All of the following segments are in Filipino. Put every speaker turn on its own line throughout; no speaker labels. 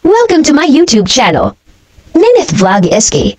Welcome to my YouTube channel, Ninith Vlog Iski.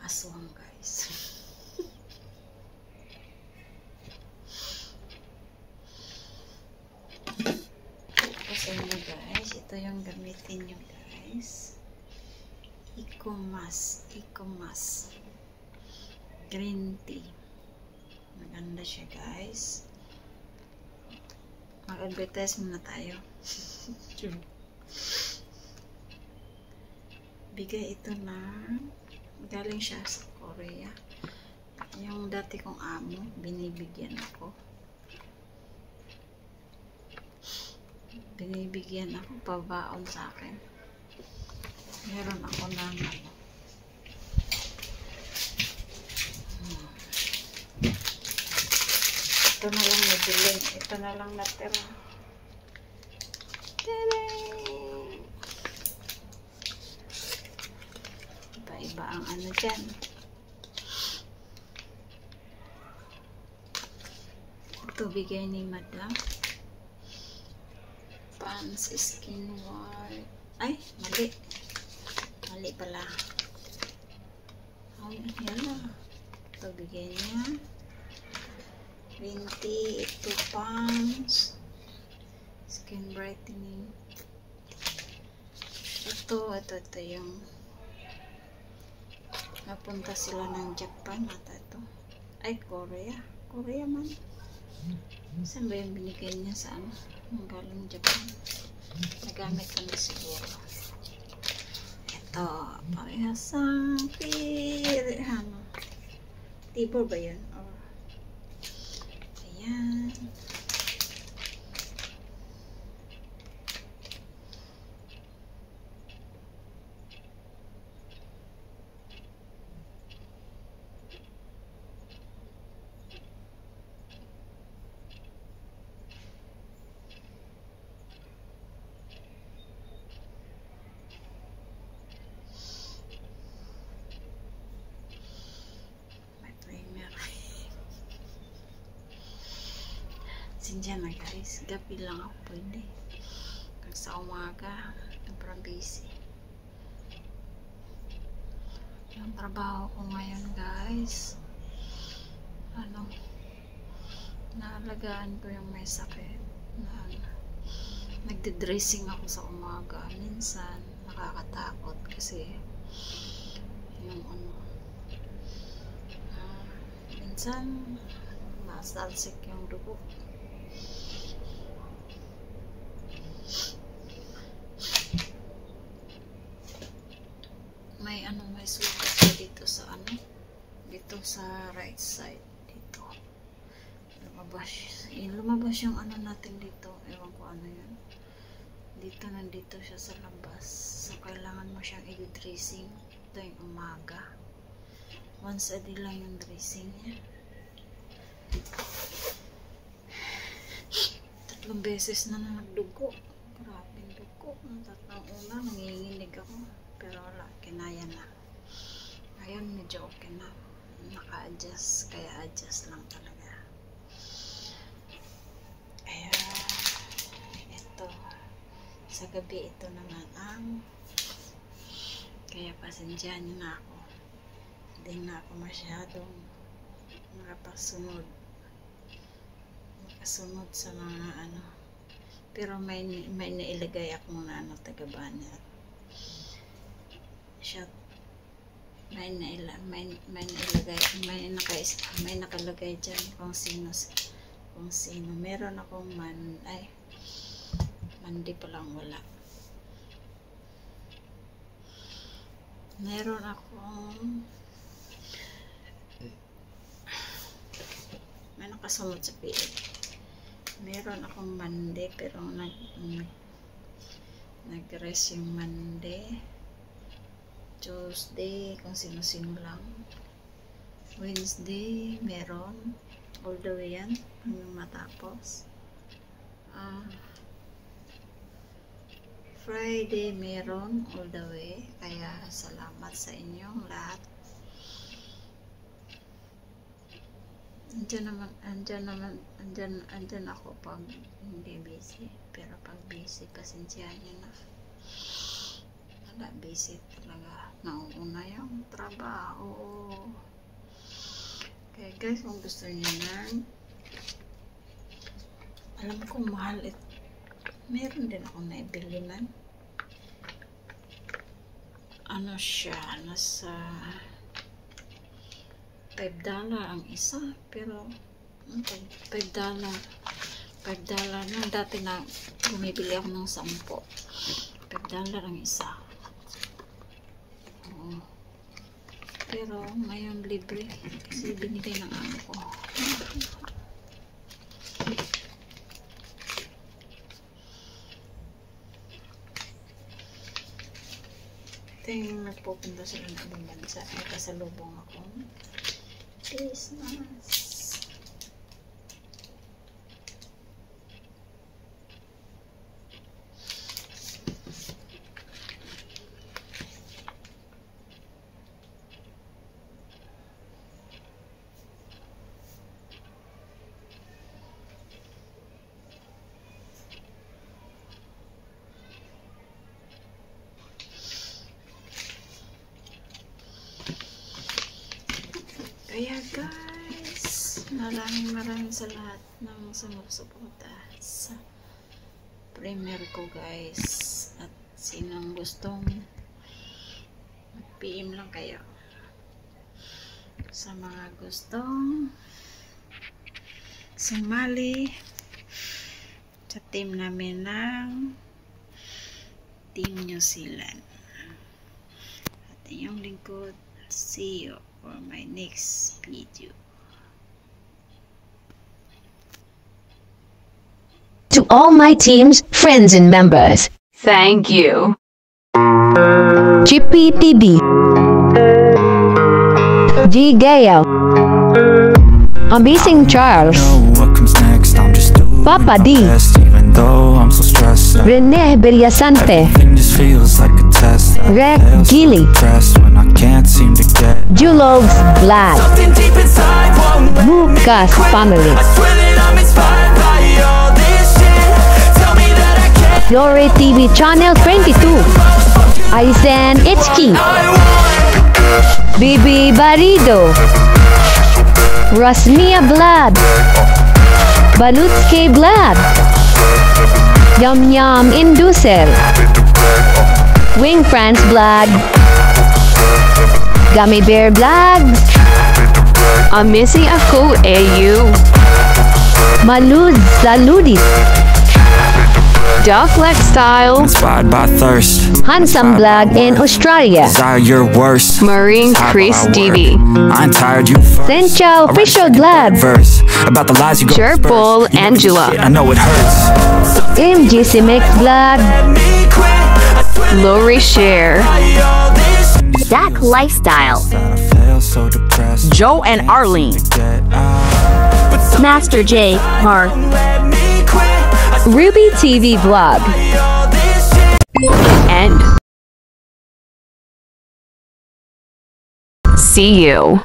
Aswang guys. Kasi nyo guys, ito yung gamitin nyo guys. Ikumas green tea. Maganda siya guys. Mag-advertise muna tayo. Bigay ito ng galing siya sa Korea. Yung dati kong amo, binibigyan ako. Pabaon sa akin. Meron ako ng ito na lang nabilin. Ito na lang natira. Iba ang ano dyan. Ito bigay ni Madam. Pants Skin White. Ay, mali pala. Ay, yan na. Ito bigay niya 20. Ito pants Skin Brightening. Ito yung napunta sila ng Japan ata ito. Ay, Korea man. Saan ba yung binigay niya sa ano? Ang galing Japan. Nagamit ko na siguro. Ito. Ito, parehasang ano, tibor ba yan? Or, ayan. Sindihan na guys, gabi lang ako pwede. Kag sa umaga, sobrang busy. Yung trabaho ko ngayon guys, naalagaan ko yung may sakit. Nagde-dressing ako sa umaga. Minsan, nakakatakot kasi yung minsan, masalsik yung dugo. May sugat ka dito sa dito sa right side dito. Lumabas yung natin dito. Ewan ko ano yun. Dito, nandito siya sa labas. So, kailangan mo siyang i-dressing. Ito yung umaga. Once a day lang yung dressing niya. 3 beses na nagdugo. Grabing dugo. Tatlong una, nanginginig ako. Pero wala, kinaya na. Ngayon, medyo okay na. Naka-adjust. Kaya adjust lang talaga. Kaya, ito. Sa gabi, ito naman ang kaya pasensyahan niyo na ako. Hindi na ako masyadong makasunod sa mga pero may nailagay akong taga-banner shot. May nakalagay dyan kung sino. Meron akong mandi pa lang wala. Meron akong may nakasunod sa pilit. Meron akong Monday pero nag-rest yung Monday. Tuesday kung sino-sino lang. Wednesday meron all the way yan hanggang matapos. Friday meron all the way. Kaya salamat sa inyong lahat. Andyan ako pag hindi busy. Pero pag busy, pasensyahan nyo na. Wala, busy talaga. Nauuna yung trabaho. Kaya guys, kung gusto nyo na, alam ko mahal ito. Meron din ako naibili na. Siya, nasa $5 ang isa, pero $5 na dati na bumibili ako ng 10. $5 ang isa. Oo. Pero ngayon libre kasi binigay ng amo ko. Ito yung nagpupunta sila ng ibang bansa. Ay kasalubong ako. Christmas. Kaya guys, maraming sa lahat ng sumusuporta sa premiere ko guys. At sinong gustong mag-PM lang kayo. Sa mga gustong sumali sa team namin ng Team New Zealand. very good. See you for my next video.
To all my team's friends and members,
Thank you.
Chippy TV, G Gale, Amazing Charles,
What comes next? I'm just doing
Papa
my
D,
best, even though I'm so stressed out.
Rene Villasante,
Everything just feels like a test. I
Rec
fail so
Gilly,
depressed when I can't seem to get
Julogs Vlad, Bukas Family, Lore TV Channel 22, Aizen HK, Bibi Barido, Rasmia Vlad, Balutske Vlad, Yum Yum Inducer, Wing France Vlad, Gummy Bear Vlogs,
Amazing ako AU.
Malud Saludis,
Doc Lex Style.
inspired by thirst.
Handsome Vlog in Australia,
Desire your worst.
Marine
How
Chris
I work.
TV.
I ain't tired, you first.
Sencha
I write a
Official
second,
Vlad,
third verse about the lies you go
Jerpol
disperse. You never do
Angela.
shit, I know it hurts.
MGC Mix Vlog,
Lori Share.
Dak Lifestyle,
I feel so depressed.
Joe and Arlene.
Get out.
Master J, Mark,
Ruby TV Vlog,
End. See you.